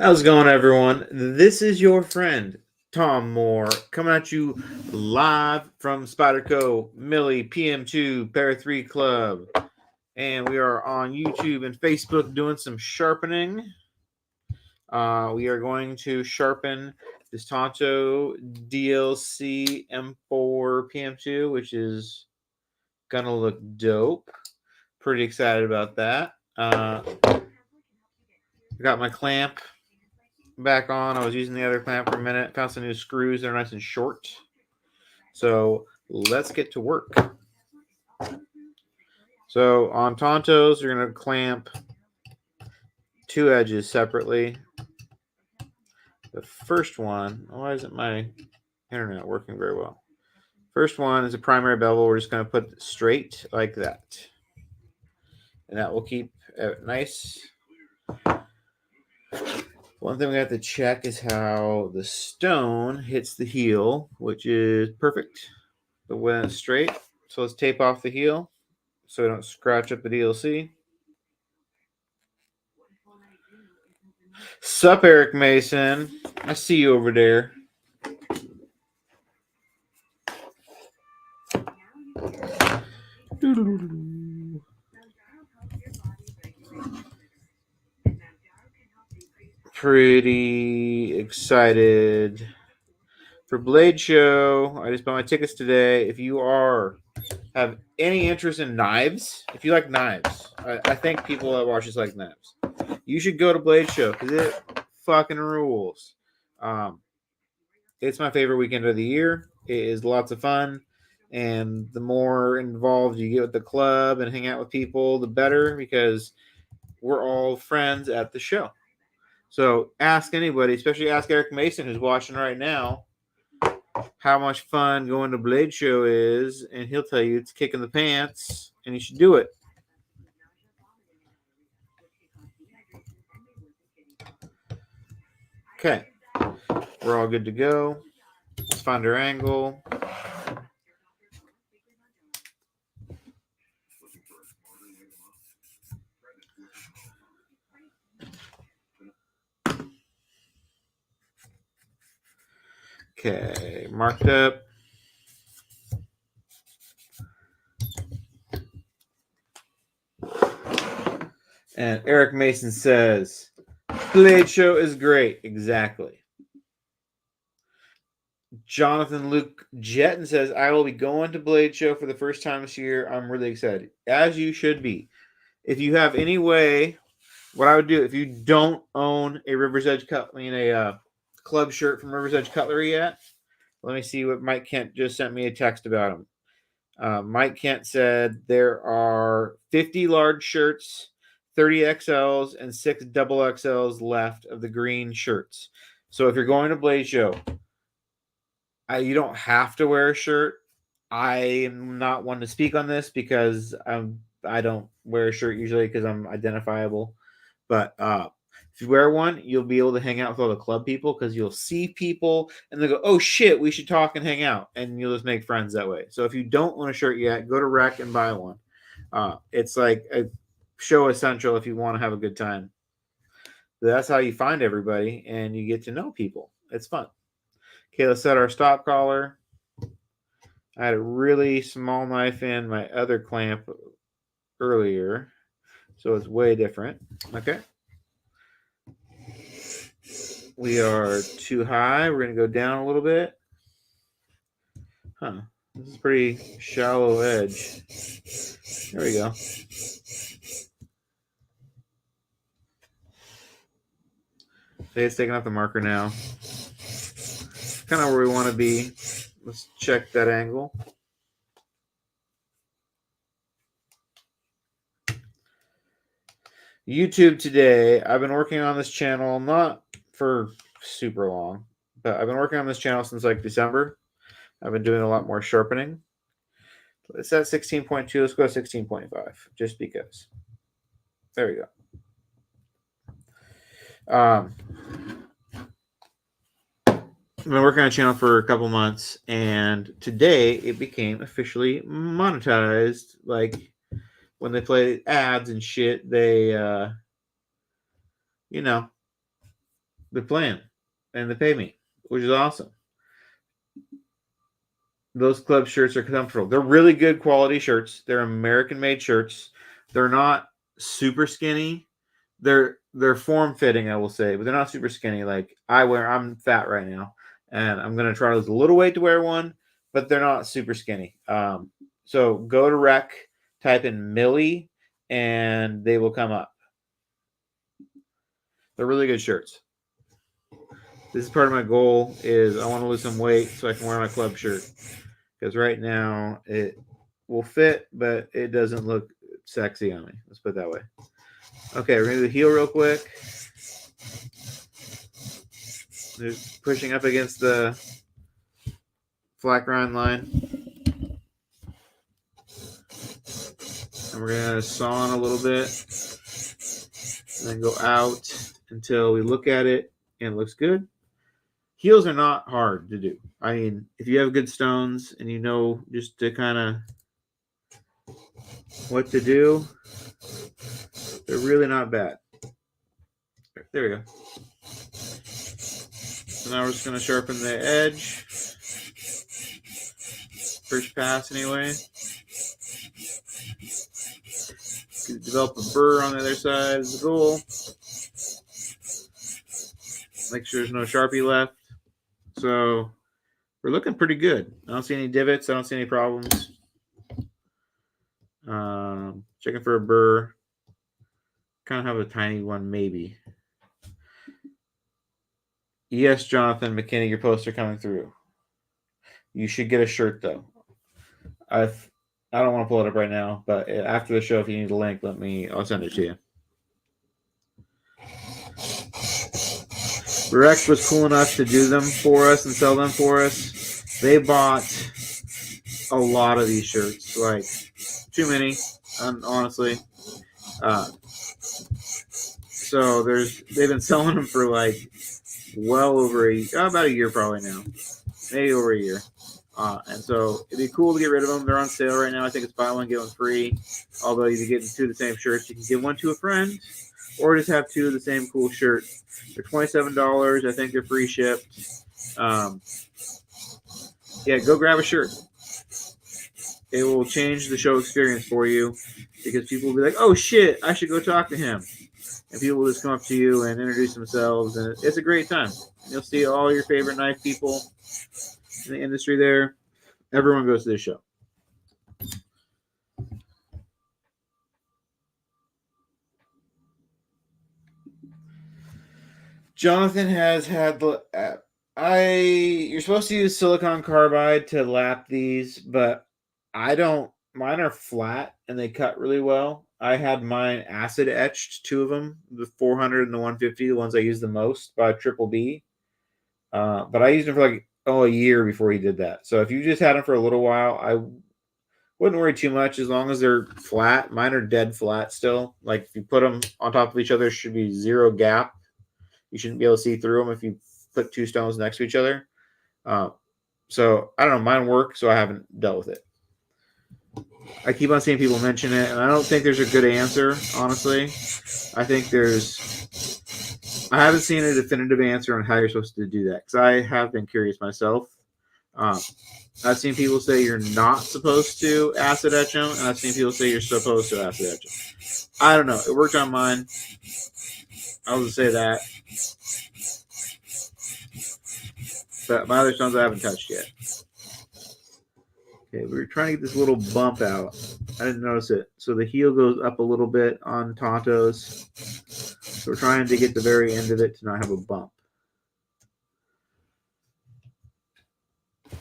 How's it going, everyone? This is your friend, Tom Moore, coming at you live from Spyderco Millie PM2 Pair 3 Club. And we are on YouTube and Facebook doing some sharpening. We are going to sharpen this Tanto DLC M4 PM2, which is going to look dope. Pretty excited about that. I got my clamp back on. I was using the other clamp for a minute. Found some new screws. They're nice and short. So let's get to work. So on Tontos, you're going to clamp two edges separately. The first one, why isn't my internet working very well? First one is a primary bevel. We're just going to put it straight like that. And that will keep it nice. One thing we have to check is how the stone hits the heel, which is perfect. But when it's straight, so let's tape off the heel so we don't scratch up the DLC. Sup, Eric Mason. I see you over there. Pretty excited for Blade Show. I just bought my tickets today. If you have any interest in knives, if you like knives, I think people that watch this like knives. You should go to Blade Show because it fucking rules. It's my favorite weekend of the year. It is lots of fun. And the more involved you get with the club and hang out with people, the better, because we're all friends at the show. So ask anybody, especially ask Eric Mason, who's watching right now, how much fun going to Blade Show is, and he'll tell you it's kicking the pants, and you should do it. Okay, we're all good to go. Let's find our angle. Okay, marked up. And Eric Mason says, Blade Show is great. Exactly. Jonathan Luke Jetton says, I will be going to Blade Show for the first time this year. I'm really excited. As you should be. If you have any way, what I would do, if you don't own a River's Edge a club shirt from River's Edge Cutlery yet, let me see what Mike Kent just sent me a text about him. Mike Kent said there are 50 large shirts, 30 XLs, and 6 double XLs left of the green shirts. So if you're going to Blaze Show, you don't have to wear a shirt. I am not one to speak on this because I don't wear a shirt usually because I'm identifiable. But if you wear one, you'll be able to hang out with all the club people because you'll see people and they'll go, oh shit, we should talk and hang out. And you'll just make friends that way. So if you don't own a shirt yet, go to Rec and buy one. It's like a show essential if you want to have a good time. That's how you find everybody and you get to know people. It's fun. Okay, let's set our stop collar. I had a really small knife in my other clamp earlier, so it's way different. Okay. We are too high. We're going to go down a little bit. Huh. This is pretty shallow edge. There we go. Okay, it's taking off the marker now. Kind of where we want to be. Let's check that angle. YouTube today. I've been working on this channel, not for super long, but I've been working on this channel since like December. I've been doing a lot more sharpening. It's at 16.2. Let's go to 16.5 just because. There we go. I've been working on a channel for a couple months, and today it became officially monetized. Like when they play ads and shit, they, They're playing, and they pay me, which is awesome. Those club shirts are comfortable. They're really good quality shirts. They're American-made shirts. They're not super skinny. They're form-fitting, I will say, but they're not super skinny. Like I'm fat right now, and I'm gonna try to lose a little weight to wear one, but they're not super skinny. So go to Rec, type in Millie, and they will come up. They're really good shirts. This is part of my goal is I want to lose some weight so I can wear my club shirt. Because right now it will fit, but it doesn't look sexy on me. Let's put it that way. Okay, we're going to do the heel real quick. Just pushing up against the flat grind line. And we're going to saw on a little bit. And then go out until we look at it and it looks good. Heels are not hard to do. I mean, if you have good stones and you know just to kind of what to do, they're really not bad. There we go. So now we're just going to sharpen the edge. First pass anyway. Develop a burr on the other side is the goal. Make sure there's no Sharpie left. So we're looking pretty good. I don't see any divots. I don't see any problems. Checking for a burr. Kind of have a tiny one, maybe. Yes, Jonathan McKinney, your posts are coming through. You should get a shirt, though. I don't want to pull it up right now, but after the show, if you need a link, I'll send it to you. Rex was cool enough to do them for us and sell them for us. They bought a lot of these shirts, like too many, honestly. So they've been selling them for like well over about a year probably now, maybe over a year. And so it'd be cool to get rid of them. They're on sale right now. I think it's buy one, get one free. Although you can get two of the same shirts. You can give one to a friend or just have two of the same cool shirt. They're $27. I think they're free shipped. Yeah, go grab a shirt. It will change the show experience for you because people will be like, oh, shit, I should go talk to him. And people will just come up to you and introduce themselves. And it's a great time. You'll see all your favorite knife people in the industry there. Everyone goes to this show. Jonathan has had you're supposed to use silicon carbide to lap these, but I don't. Mine are flat and they cut really well. I had mine acid etched, two of them, the 400 and the 150, the ones I use the most by Triple B. But I used them for like a year before he did that. So if you just had them for a little while, I wouldn't worry too much as long as they're flat. Mine are dead flat still. Like if you put them on top of each other, should be zero gap. You shouldn't be able to see through them if you put two stones next to each other. So I don't know. Mine work, so I haven't dealt with it. I keep on seeing people mention it, and I don't think there's a good answer, honestly. I haven't seen a definitive answer on how you're supposed to do that because I have been curious myself. I've seen people say you're not supposed to acid etch them, and I've seen people say you're supposed to acid etch them. I don't know. It worked on mine. I'll just say that. But my other stones I haven't touched yet. Okay, we were trying to get this little bump out. I didn't notice it. So the heel goes up a little bit on Tantos. So we're trying to get the very end of it to not have a bump.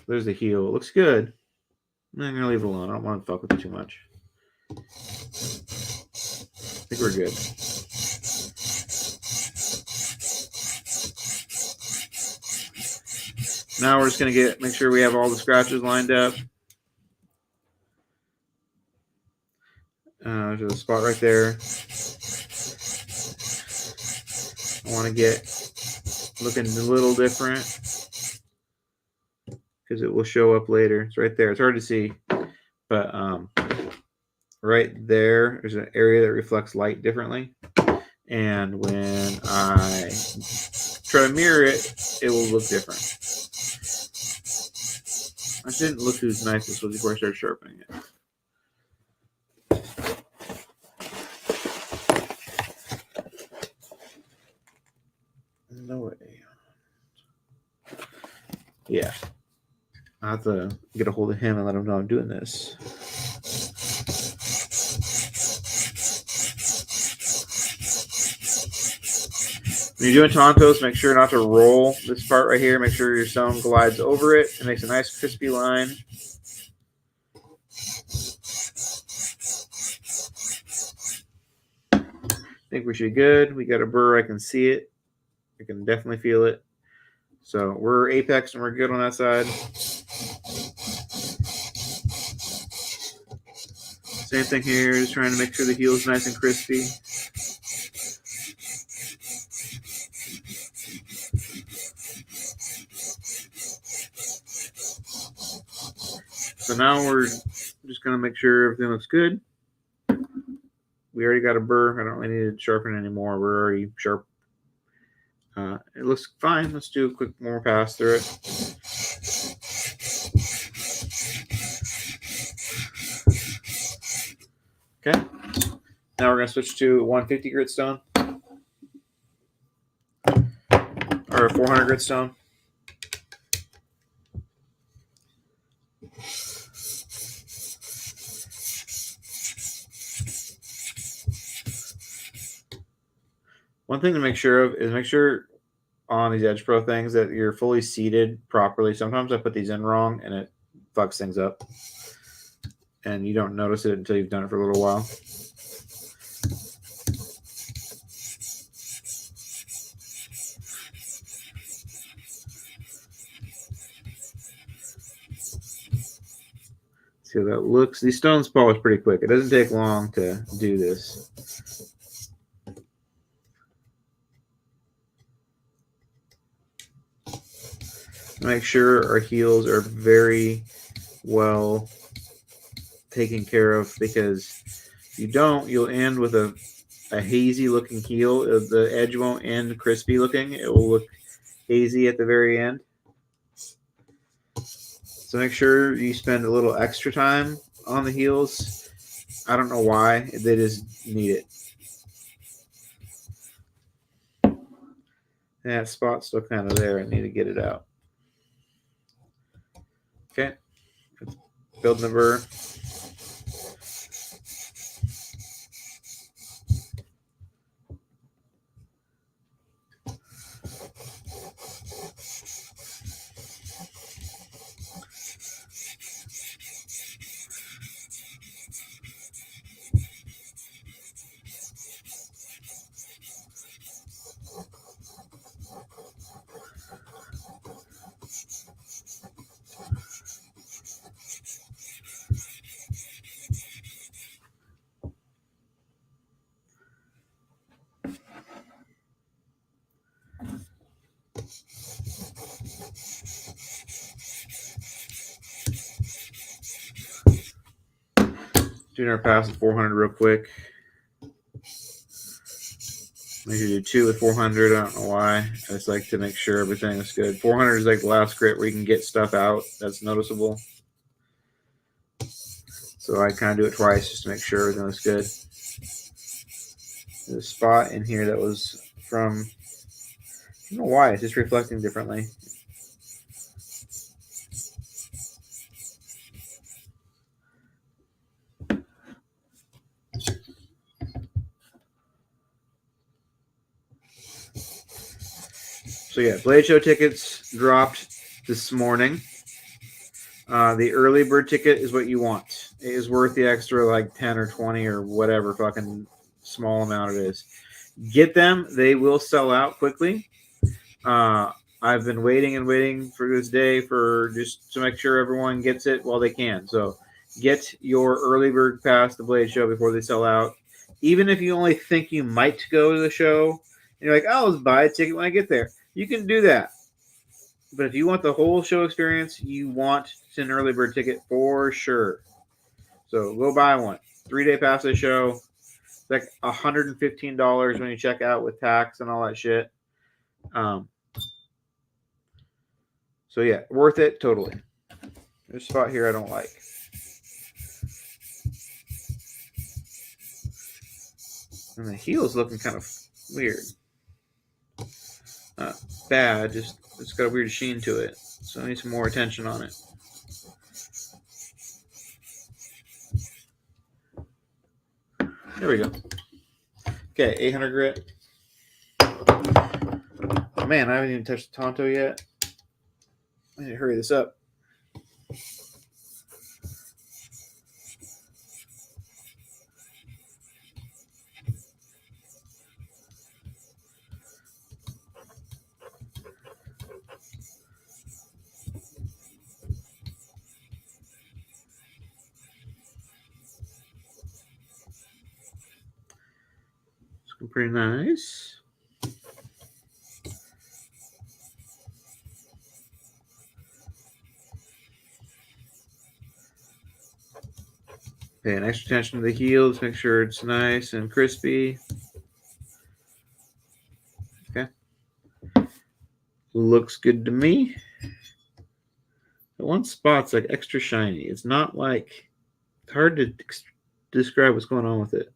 There's the heel. It looks good. I'm going to leave it alone. I don't want to fuck with it too much. I think we're good. Now we're just going to make sure we have all the scratches lined up. There's a spot right there. I want to get looking a little different because it will show up later. It's right there. It's hard to see, but right there's an area that reflects light differently, And when I try to mirror it, it will look different. I didn't look whose knife this was before I started sharpening it. No way. Yeah. I have to get a hold of him and let him know I'm doing this. When you're doing Tantos, make sure not to roll this part right here. Make sure your stone glides over it. It makes a nice crispy line. I think we should be good. We got a burr. I can see it. I can definitely feel it. So we're apex and we're good on that side. Same thing here. Just trying to make sure the heel is nice and crispy. So now we're just going to make sure everything looks good. We already got a burr. I don't really need to sharpen anymore. We're already sharp. It looks fine. Let's do a quick more pass through it. Okay. Now we're going to switch to 150 grit stone. Or 400 grit stone. One thing to make sure of is make sure on these Edge Pro things that you're fully seated properly. Sometimes I put these in wrong and it fucks things up. And you don't notice it until you've done it for a little while. See how that looks. These stones polish pretty quick. It doesn't take long to do this. Make sure our heels are very well taken care of, because if you don't, you'll end with a hazy looking heel. The edge won't end crispy looking. It will look hazy at the very end. So make sure you spend a little extra time on the heels. I don't know why. They just need it. That spot's still kind of there. I need to get it out. Okay. Let's build the burr. Doing our pass at 400 real quick. I usually do 2 with 400. I don't know why. I just like to make sure everything is good. 400 is like the last grit where you can get stuff out that's noticeable. So I kind of do it twice just to make sure everything looks good. There's a spot in here that was from, I don't know why, it's just reflecting differently. So yeah, Blade Show tickets dropped this morning. The early bird ticket is what you want. It is worth the extra like 10 or 20 or whatever fucking small amount it is. Get them. They will sell out quickly. I've been waiting and waiting for this day for just to make sure everyone gets it while they can. So get your early bird pass the Blade Show before they sell out. Even if you only think you might go to the show, and you're like, I'll just buy a ticket when I get there. You can do that. But if you want the whole show experience, you want an early bird ticket for sure. So go buy one. 3-day pass to the show. It's like $115 when you check out with tax and all that shit. So yeah, worth it totally. There's a spot here I don't like. And the heel's looking kind of weird. Not bad, just it's got a weird sheen to it. So I need some more attention on it. There we go. Okay, 800 grit. Oh man, I haven't even touched the Tanto yet. I need to hurry this up. It's pretty nice. Pay an extra attention to the heels. Make sure it's nice and crispy. Okay. Looks good to me. The one spot's like extra shiny. It's not like, it's hard to describe what's going on with it.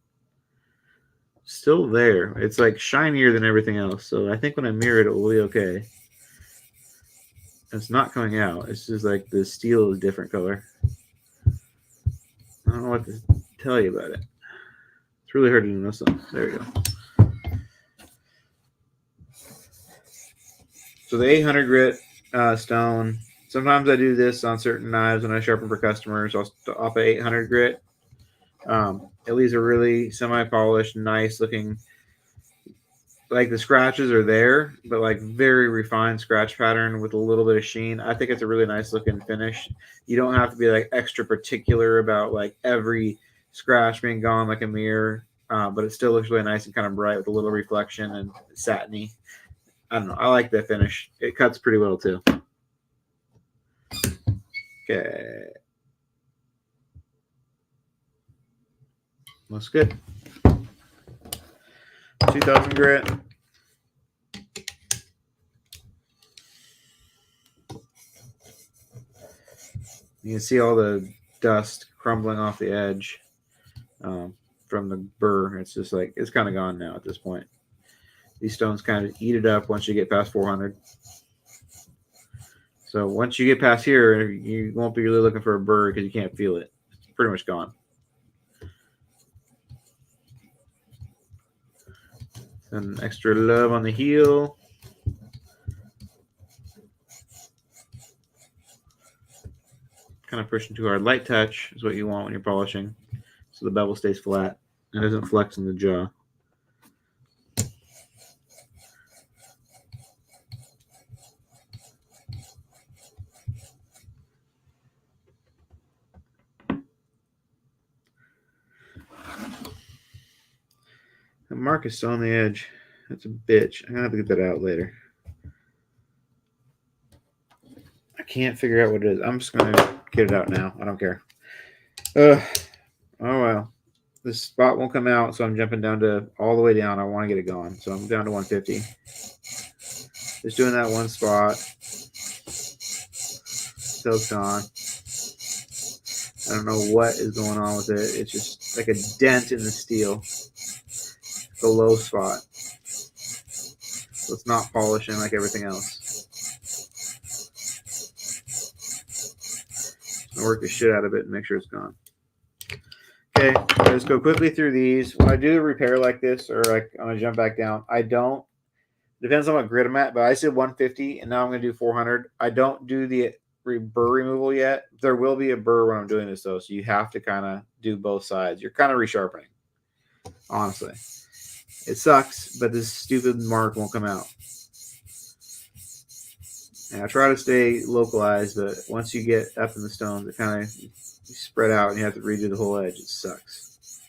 Still there. It's like shinier than everything else. So I think when I mirror it, it will be okay. It's not coming out. It's just like the steel is a different color. I don't know what to tell you about it. It's really hard to know something. There we go. So the 800 grit stone. Sometimes I do this on certain knives when I sharpen for customers. I'll pay 800 grit. It leaves a really semi-polished, nice looking. Like the scratches are there, but like very refined scratch pattern with a little bit of sheen. I think it's a really nice looking finish. You don't have to be like extra particular about like every scratch being gone like a mirror, but it still looks really nice and kind of bright with a little reflection and satiny. I don't know. I like that finish. It cuts pretty well too. Okay. Looks good. 2000 grit. You can see all the dust crumbling off the edge from the burr. It's just like, it's kind of gone now at this point. These stones kind of eat it up once you get past 400. So once you get past here, you won't be really looking for a burr because you can't feel it. It's pretty much gone. Some extra love on the heel. Kind of pushing too hard. Light touch is what you want when you're polishing, so the bevel stays flat and doesn't flex in the jaw. The mark is still on the edge. That's a bitch. I'm gonna have to get that out later. I can't figure out what it is. I'm just gonna get it out now. I don't care. Oh well. This spot won't come out, so I'm jumping down to all the way down. I want to get it gone, so I'm down to 150. Just doing that one spot. So it's gone. I don't know what is going on with it. It's just like a dent in the steel. The low spot. So it's not polishing like everything else. I'll work the shit out of it and make sure it's gone. Okay, let's go quickly through these. When I do a repair like this, or like I'm gonna jump back down, I don't. Depends on what grit I'm at, but I said 150, and now I'm gonna do 400. I don't do the burr removal yet. There will be a burr when I'm doing this though, so you have to kind of do both sides. You're kind of resharpening, honestly. It sucks, but this stupid mark won't come out. And I try to stay localized, but once you get up in the stones, it kind of spread out and you have to redo the whole edge. It sucks.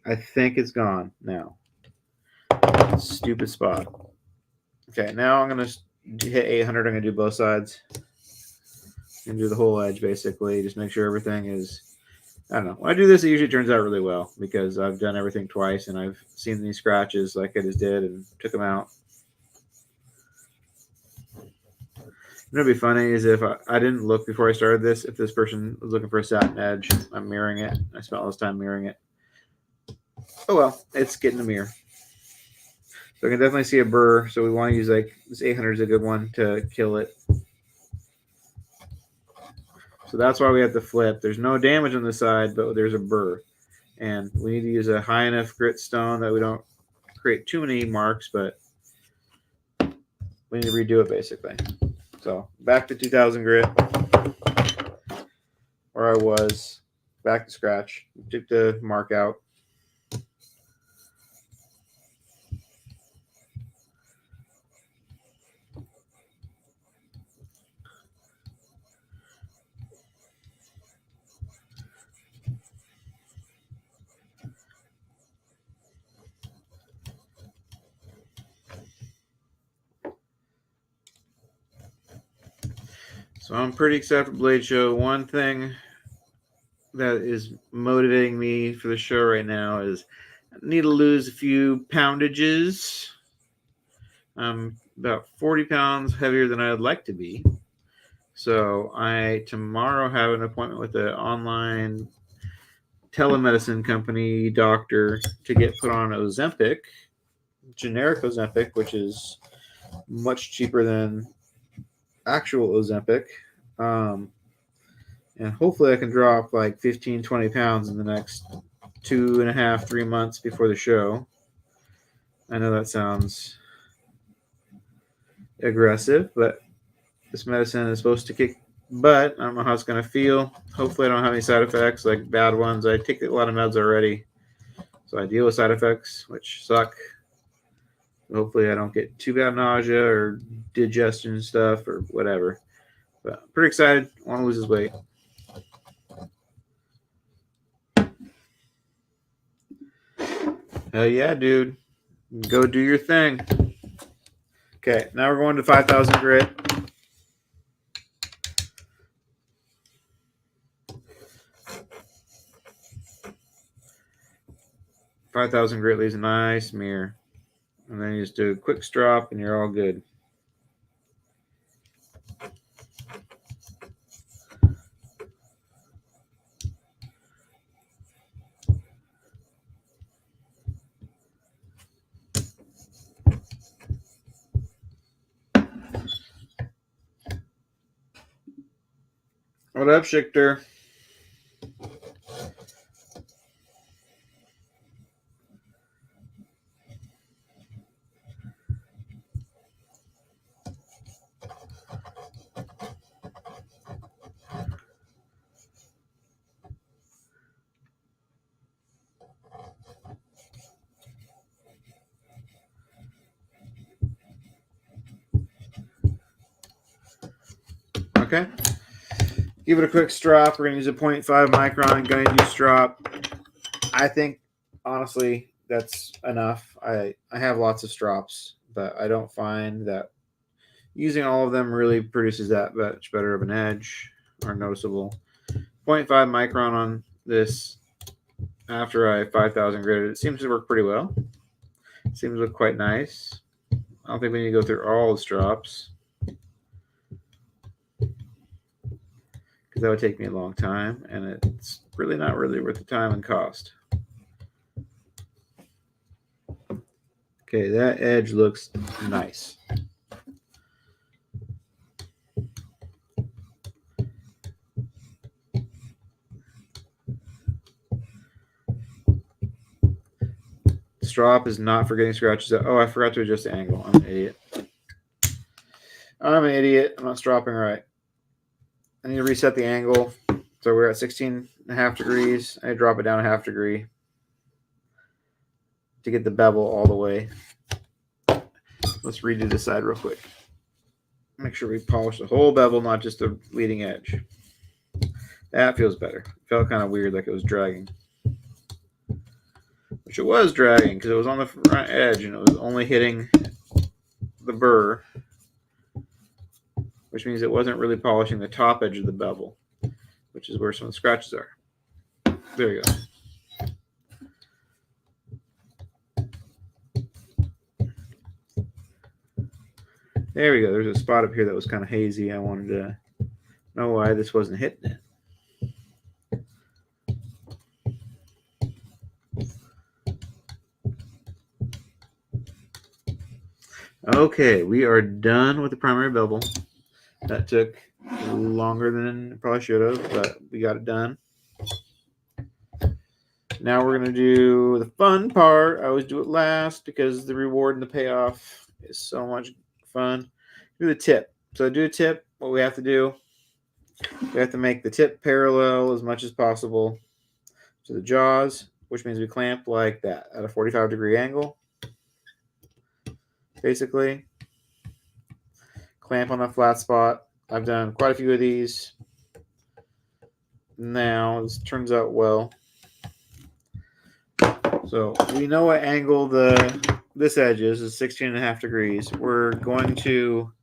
I think it's gone now. Stupid spot. Okay, now I'm going to hit 800. I'm going to do both sides. And do the whole edge, basically. Just make sure everything is I don't know. When I do this, it usually turns out really well because I've done everything twice and I've seen these scratches like I just did and took them out. What'd be funny is if I didn't look before I started this, if this person was looking for a satin edge, I'm mirroring it. I spent all this time mirroring it. Oh well, it's getting a mirror. So I can definitely see a burr. So we want to use like this 800 is a good one to kill it. So that's why we have to flip. There's no damage on the side, but there's a burr. And we need to use a high enough grit stone that we don't create too many marks, but we need to redo it basically. So back to 2000 grit, where I was, back to scratch. Took the mark out. So I'm pretty excited for Blade Show. One thing that is motivating me for the show right now is I need to lose a few poundages. I'm about 40 pounds heavier than I'd like to be. So I tomorrow have an appointment with an online telemedicine company doctor to get put on Ozempic, generic Ozempic, which is much cheaper than actual Ozempic. And hopefully I can drop like 15, 20 pounds in the next 2.5, 3 months before the show. I know that sounds aggressive, but this medicine is supposed to kick butt. I don't know how it's going to feel. Hopefully I don't have any side effects, like bad ones. I take a lot of meds already, so I deal with side effects, which suck. Hopefully I don't get too bad nausea or digestion stuff or whatever. But I'm pretty excited. I want to lose this weight. Hell yeah, dude. Go do your thing. Okay, now we're going to 5,000 grit. $5,000 grit leaves a nice mirror. And then you just do a quick strop and you're all good. What up, Schichter? Okay. Give it a quick strop. We're going to use a 0.5 micron going to do strop. I think, honestly, that's enough. I have lots of strops, but I don't find that using all of them really produces that much better of an edge or noticeable. 0.5 micron on this after I 5,000 gritted. It seems to work pretty well. It seems to look quite nice. I don't think we need to go through all the strops, because that would take me a long time, and it's really not really worth the time and cost. Okay, that edge looks nice. Strop is not for getting scratches out. Oh, I forgot to adjust the angle. I'm an idiot. I'm an idiot. I'm not stropping right. I need to reset the angle. So we're at 16.5 degrees. I drop it down a half degree to get the bevel all the way. Let's redo this side real quick. Make sure we polish the whole bevel, not just the leading edge. That feels better. It felt kind of weird, like it was dragging. Which it was dragging, because it was on the front edge and it was only hitting the burr, which means it wasn't really polishing the top edge of the bevel, which is where some of the scratches are. There you go. There we go. There's a spot up here that was kind of hazy. I wanted to know why this wasn't hitting it. Okay, we are done with the primary bevel. That took longer than it probably should have, but we got it done. Now we're going to do the fun part. I always do it last because the reward and the payoff is so much fun. Do the tip. So to do a tip, what we have to do, we have to make the tip parallel as much as possible to the jaws, which means we clamp like that at a 45-degree angle. Basically, clamp on the flat spot. I've done quite a few of these. Now, this turns out well. So we know what angle this edge is 16.5 degrees. We're going to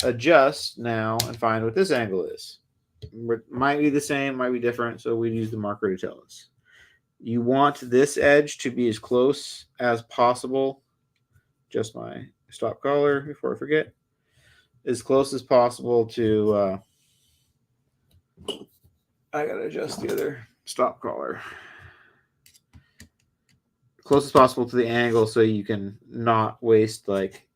adjust now and find what this angle is. It might be the same, might be different, so we'd use the marker to tell us. You want this edge to be as close as possible. Just my stop collar before I forget. As close as possible to I gotta adjust the other stop collar. Close as possible to the angle so you can not waste like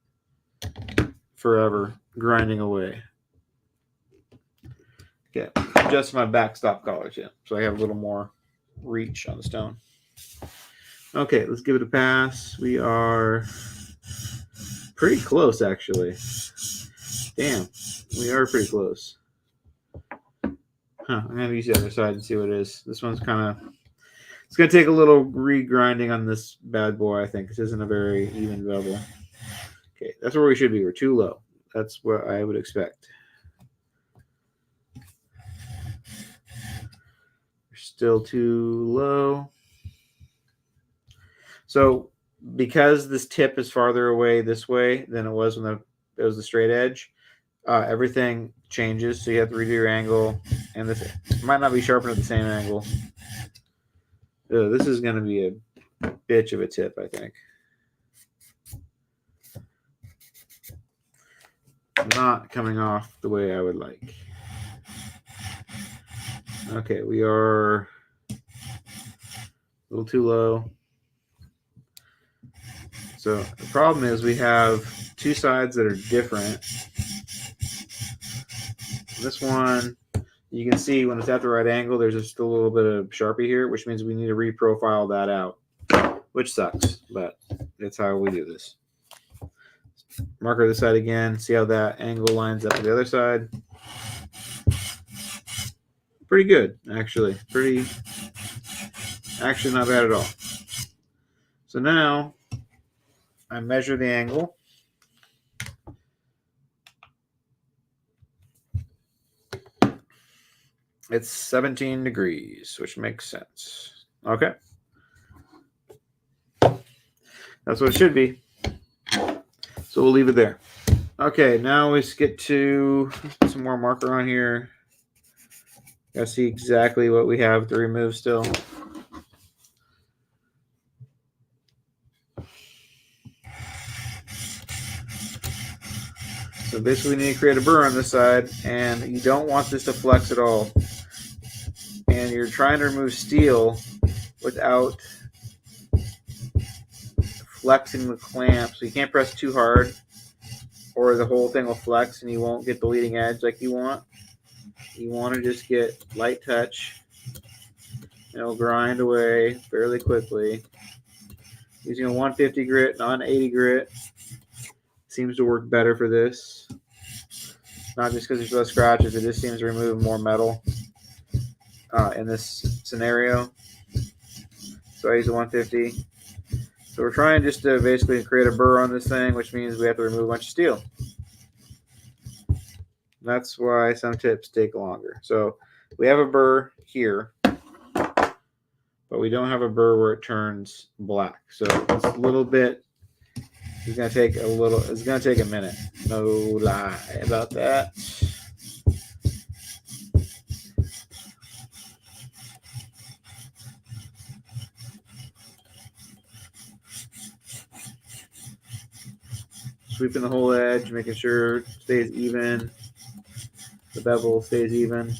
forever grinding away. Okay, adjust my back stop collar too, so I have a little more reach on the stone. Okay, let's give it a pass. We are pretty close, actually. Damn, we are pretty close. I'm going to use the other side and see what it is. This one's kind of... It's going to take a little re-grinding on this bad boy, I think. This isn't a very even bevel. Okay, that's where we should be. We're too low. That's what I would expect. We're still too low. So, because this tip is farther away this way than it was when it was the straight edge, everything changes. So you have to redo your angle, and this might not be sharpened at the same angle. This is going to be a bitch of a tip, I think. Not coming off the way I would like. Okay, we are a little too low. So the problem is we have two sides that are different. This one, you can see when it's at the right angle, there's just a little bit of Sharpie here, which means we need to reprofile that out, which sucks, but that's how we do this. Marker this side again, see how that angle lines up with the other side. Pretty good, actually. Actually not bad at all. So now, I measure the angle. It's 17 degrees, which makes sense. Okay. That's what it should be. So we'll leave it there. Okay, now let's get to some more marker on here. Gotta see exactly what we have to remove still. So basically we need to create a burr on this side, and you don't want this to flex at all. And you're trying to remove steel without flexing the clamp. So you can't press too hard or the whole thing will flex and you won't get the leading edge like you want. You want to just get light touch. And it'll grind away fairly quickly. Using a 150 grit, not an 80 grit, seems to work better for this. Not just because there's less scratches, it just seems to remove more metal in this scenario. So I use a 150. So we're trying just to basically create a burr on this thing, which means we have to remove a bunch of steel. That's why some tips take longer. So we have a burr here, but we don't have a burr where it turns black. So it's a little bit, it's going to take a minute. No lie about that. sweeping the whole edge, making sure it stays even. The bevel stays even.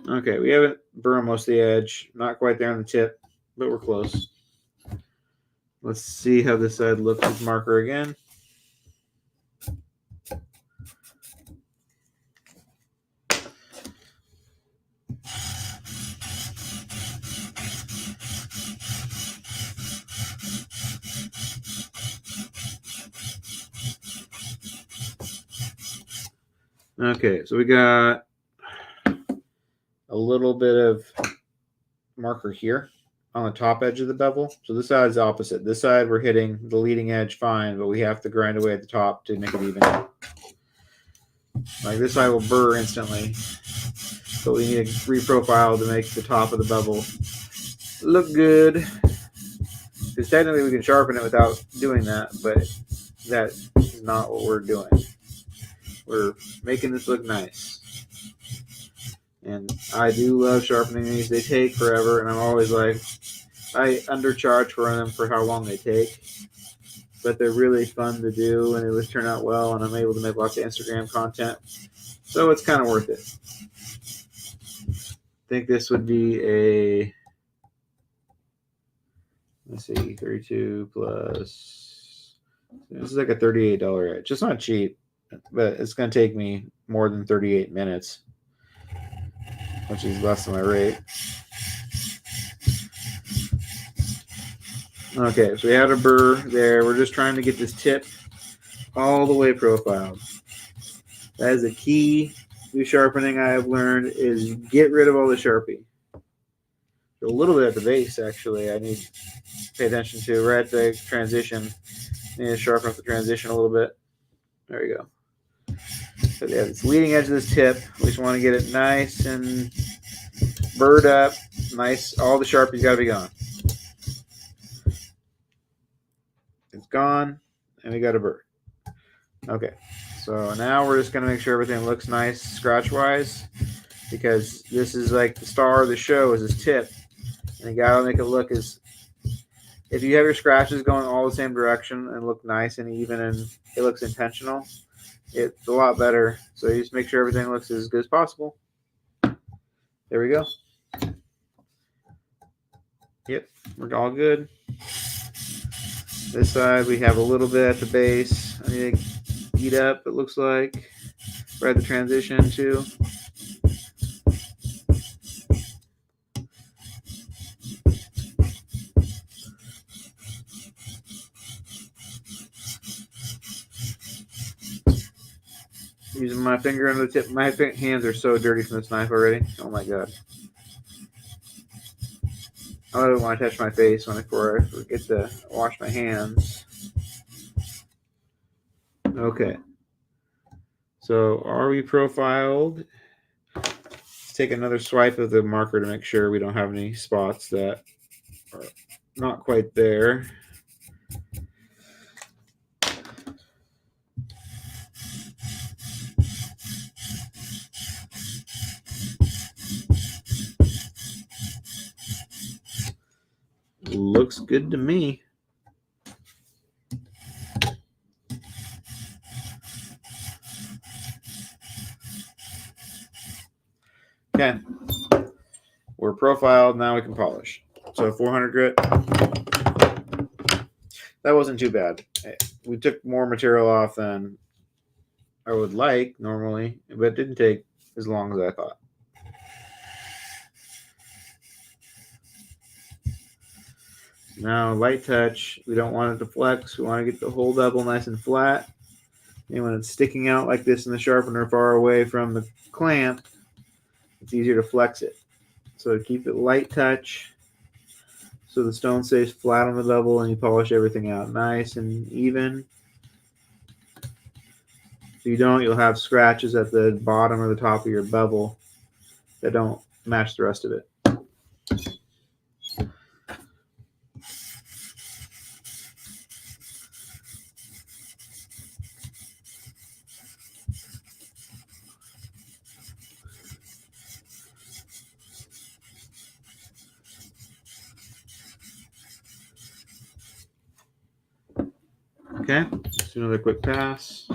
Okay, we haven't burned most of the edge. Not quite there on the tip, but we're close. Let's see how this side looks with marker again. Okay, so we got a little bit of marker here on the top edge of the bevel. So this side is opposite. This side we're hitting the leading edge fine, but we have to grind away at the top to make it even. Like this side will burr instantly, but we need a reprofile to make the top of the bevel look good. Because technically we can sharpen it without doing that, but that is not what we're doing. We're making this look nice. And I do love sharpening these. They take forever, and I'm always like, I undercharge for them for how long they take. But they're really fun to do, and they always turn out well, and I'm able to make lots of Instagram content. So it's kind of worth it. I think this would be a, let's see, 32 plus, this is like a $38 edge. It's not cheap, but it's going to take me more than 38 minutes, which is less than my rate. Okay, so we had a burr there. We're just trying to get this tip all the way profiled. That is a key to sharpening I have learned, is get rid of all the Sharpie. A little bit at the base, actually, I need to pay attention to. Right at the transition, I need to sharpen up the transition a little bit. There we go. So yeah, this leading edge of this tip, we just want to get it nice and burred up. Nice, all the Sharpie's got to be gone. It's gone, and we got a burr. Okay, so now we're just going to make sure everything looks nice scratch-wise, because this is like the star of the show is this tip. And you got to make it look as, if you have your scratches going all the same direction and look nice and even and it looks intentional, it's a lot better. So you just make sure everything looks as good as possible. There we go. Yep, we're all good. This side we have a little bit at the base. I need to heat up, it looks like. Right at the transition too. Using my finger under the tip. My hands are so dirty from this knife already. Oh my god. I don't want to touch my face before I forget to wash my hands. Okay. So are we profiled? Let's take another swipe of the marker to make sure we don't have any spots that are not quite there. Looks good to me. Okay. We're profiled. Now we can polish. So 400 grit. That wasn't too bad. We took more material off than I would like normally, but it didn't take as long as I thought. Now, light touch. We don't want it to flex. We want to get the whole bevel nice and flat. And when it's sticking out like this in the sharpener far away from the clamp, it's easier to flex it. So keep it light touch so the stone stays flat on the bevel and you polish everything out nice and even. If you don't, you'll have scratches at the bottom or the top of your bevel that don't match the rest of it. Okay, let's do another quick pass.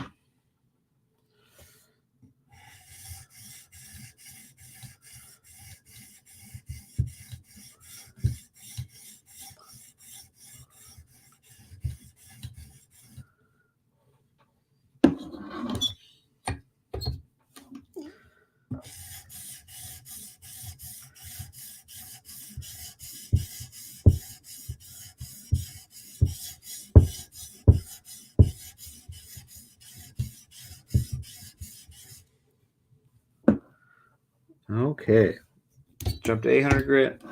Okay, jump to 800 grit.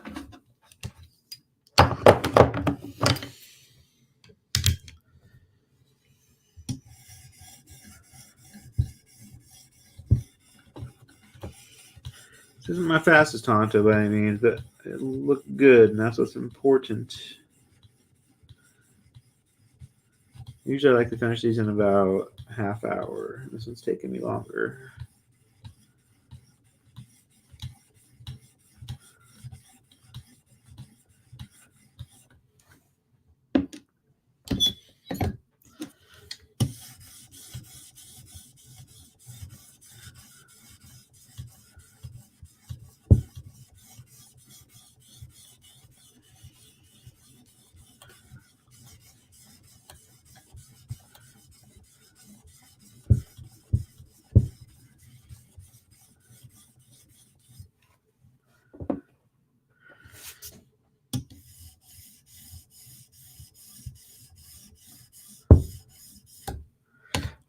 This isn't my fastest Tanto by any means, but it looked good, and that's what's important. Usually I like to finish these in about a half hour. This one's taking me longer.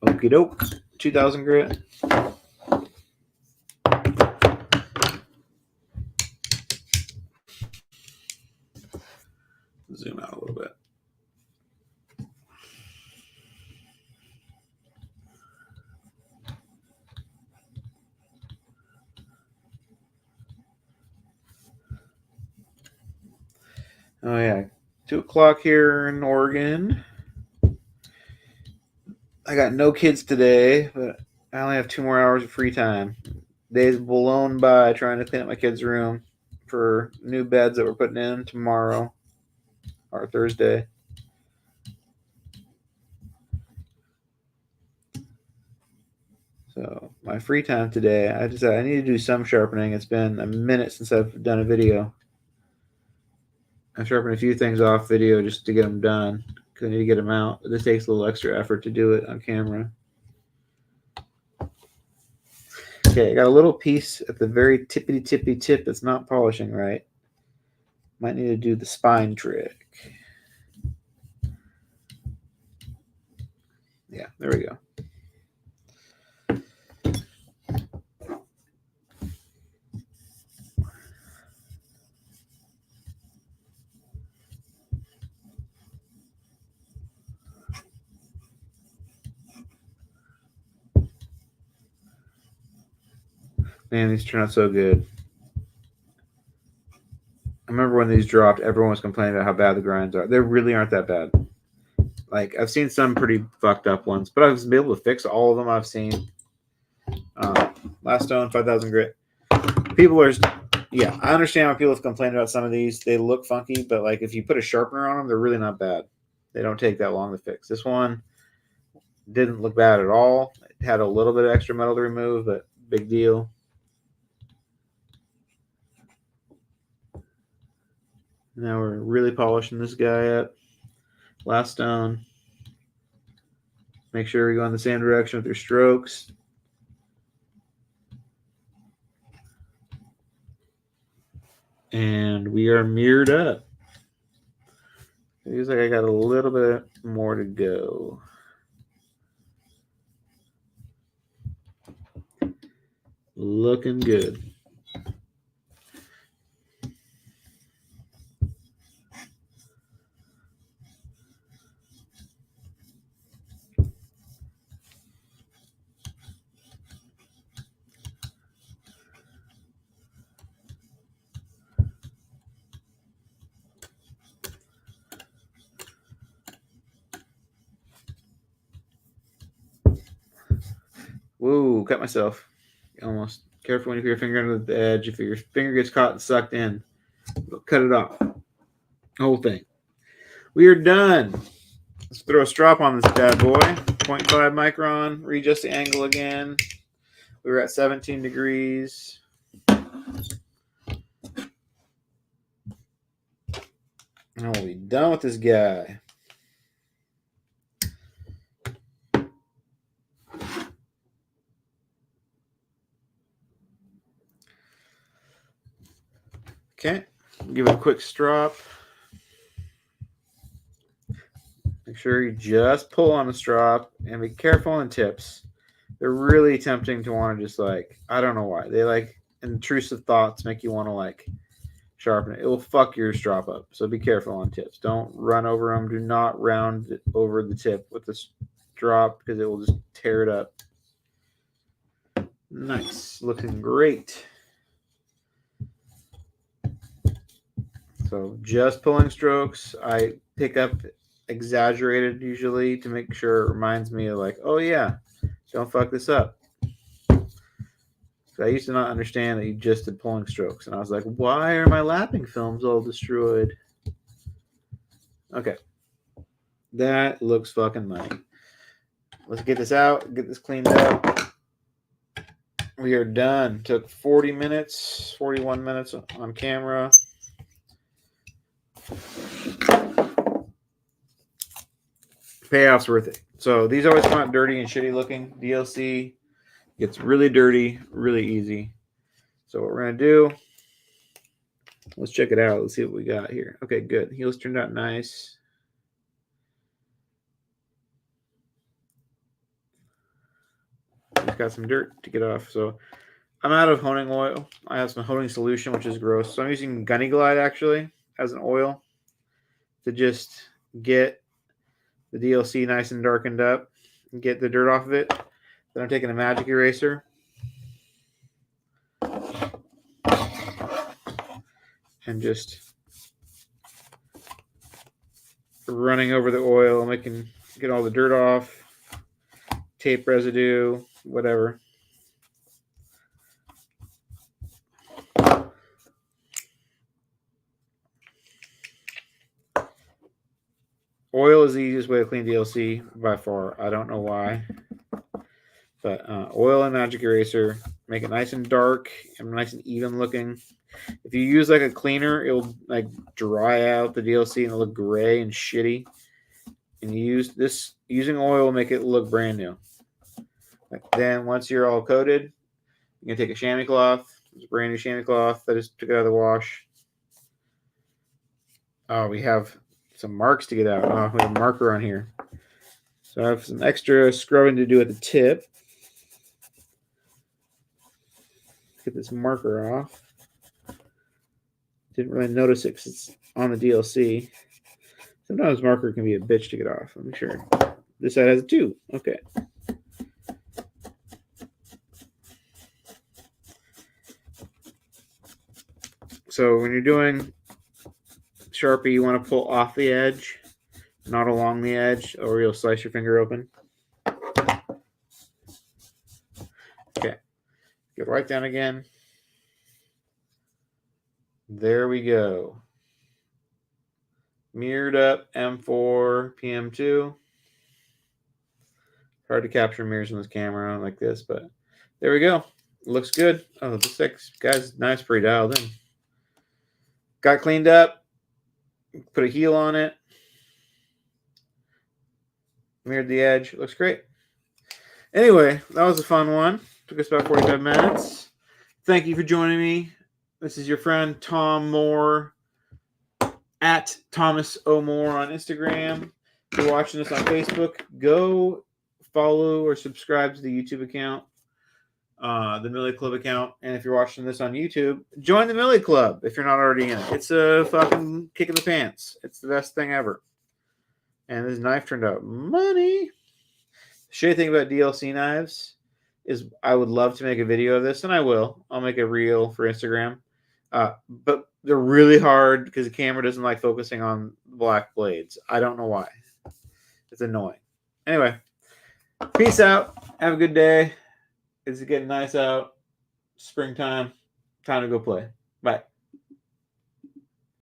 Okie doke. 2000 grit. Zoom out a little bit. Oh yeah, 2 o'clock here in Oregon. I got no kids today, but I only have 2 more hours of free time. Days blown by trying to clean up my kids' room for new beds that we're putting in tomorrow or Thursday. So my free time today, I decided I need to do some sharpening. It's been a minute since I've done a video. I've sharpened a few things off video just to get them done. I need to get them out. This takes a little extra effort to do it on camera. Okay, I got a little piece at the very tippy tip that's not polishing right. Might need to do the spine trick. Yeah, there we go. Man, these turn out so good. I remember when these dropped, everyone was complaining about how bad the grinds are. They really aren't that bad. Like, I've seen some pretty fucked up ones, but I've been able to fix all of them I've seen. Last stone, 5,000 grit. People are, yeah, I understand why people have complained about some of these. They look funky, but like if you put a sharpener on them, they're really not bad. They don't take that long to fix. This one didn't look bad at all. It had a little bit of extra metal to remove, but big deal. Now we're really polishing this guy up. Last stone. Make sure we go in the same direction with your strokes. And we are mirrored up. It feels like I got a little bit more to go. Looking good. Whoa, cut myself. Almost. Careful when you put your finger under the edge. If your finger gets caught and sucked in, cut it off. The whole thing. We are done. Let's throw a strop on this bad boy. 0.5 micron. Readjust the angle again. We were at 17 degrees. And we'll be done with this guy. Okay, give it a quick strop. Make sure you just pull on the strop and be careful on the tips. They're really tempting to want to just like, I don't know why. They like intrusive thoughts make you want to like sharpen it. It will fuck your strop up. So be careful on tips. Don't run over them. Do not round it over the tip with the strop because it will just tear it up. Nice. Looking great. So just pulling strokes. I pick up exaggerated usually to make sure it reminds me of like, oh yeah, don't fuck this up. So I used to not understand that you just did pulling strokes. And I was like, why are my lapping films all destroyed? Okay. That looks fucking money. Let's get this out, get this cleaned up. We are done. Took 40 minutes, 41 minutes on camera. Payoff's worth it. So these always come out dirty and shitty looking. DLC gets really dirty, really easy. So what we're going to do, let's check it out. Let's see what we got here. Okay, good. Heels turned out nice. It's got some dirt to get off. So I'm out of honing oil. I have some honing solution, which is gross. So I'm using Gunny Glide actually as an oil to just get the DLC nice and darkened up and get the dirt off of it. Then I'm taking a magic eraser and just running over the oil, making get all the dirt off, tape residue, whatever. Oil is the easiest way to clean DLC by far. I don't know why. But oil and magic eraser, make it nice and dark and nice and even looking. If you use like a cleaner, it'll like dry out the DLC and it'll look gray and shitty. And you use this, using oil will make it look brand new. Then once you're all coated, you're gonna take a chamois cloth. It's a brand new chamois cloth that I just took out of the wash. Oh, we have some marks to get out. Oh, we have a marker on here. So I have some extra scrubbing to do at the tip. Get this marker off. Didn't really notice it because it's on the DLC. Sometimes marker can be a bitch to get off. Let me sure. This side has it too. Okay. So when you're doing Sharpie, you want to pull off the edge, not along the edge, or you'll slice your finger open. Okay. Get right down again. There we go. Mirrored up M4 PM2. Hard to capture mirrors on this camera like this, but there we go. Looks good. Oh, this guy's nice, pretty dialed in. Got cleaned up. Put a heel on it. Mirrored the edge. Looks great. Anyway, that was a fun one. Took us about 45 minutes. Thank you for joining me. This is your friend Tom Moore at Thomas O. Moore on Instagram. If you're watching this on Facebook, go follow or subscribe to the YouTube account, the Millie Club account. And if you're watching this on YouTube, join the Millie Club if you're not already in it. It's a fucking kick in the pants. It's the best thing ever. And this knife turned out money. The shitty thing about DLC knives is I would love to make a video of this, and I will. I'll make a reel for Instagram. But they're really hard because the camera doesn't like focusing on black blades. I don't know why. It's annoying. Anyway, peace out. Have a good day. It's getting nice out. Springtime. Time to go play. Bye.